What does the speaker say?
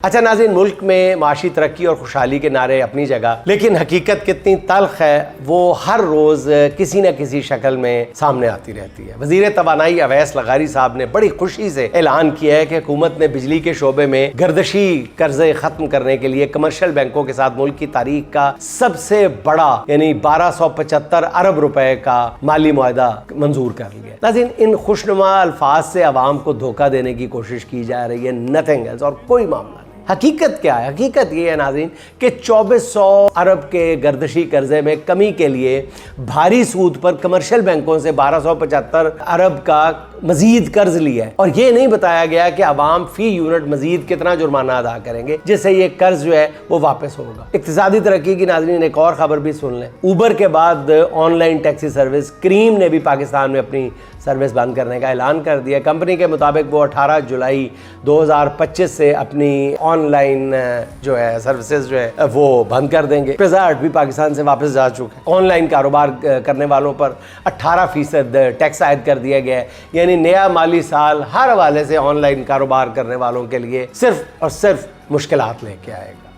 अच्छा नाज़रीन, मुल्क में माशी तरक्की और खुशहाली के नारे अपनी जगह, लेकिन हकीकत कितनी तल्ख है वो हर रोज़ किसी न किसी शक्ल में सामने आती रहती है। वज़ीर तवानाई अवैस लगारी साहब ने बड़ी खुशी से ऐलान किया है कि हुकूमत ने बिजली के शोबे में गर्दशी कर्जे ख़त्म करने के लिए कमर्शियल बैंकों के साथ मुल्क की तारीख का सबसे बड़ा यानी 1275 अरब रुपए का माली मुआहदा मंजूर कर लिया। नाज़रीन, इन खुशनुमा अल्फाज से आवाम को धोखा देने की कोशिश की जा रही है, नथिंग एल्स, और कोई मामला नहीं। हकीकत क्या है? हकीकत ये है नाज़रीन कि 2400 अरब के गर्दशी कर्जे में कमी के लिए भारी सूद पर कमर्शियल बैंकों से 1275 अरब का मजीद कर्ज लिया है, और ये नहीं बताया गया कि अवाम फी यूनिट मजीद कितना जुर्माना अदा करेंगे जिससे ये कर्ज जो है वो वापस होगा। इक्तिसादी तरक्की की नाज़रीन एक और खबर भी सुन लें। ऊबर के बाद ऑनलाइन टैक्सी सर्विस क्रीम ने भी पाकिस्तान में अपनी सर्विस बंद करने का ऐलान कर दिया। कंपनी के मुताबिक वो 18 जुलाई 2025 से अपनी ऑनलाइन जो है सर्विसेज जो है वो बंद कर देंगे। पिज़्ज़ा हट भी पाकिस्तान से वापस जा चुका है। ऑनलाइन कारोबार करने वालों पर 18% टैक्स आयद कर दिया गया है। यानी नया माली साल हर हवाले से ऑनलाइन कारोबार करने वालों के लिए सिर्फ और सिर्फ मुश्किलात लेके आएगा।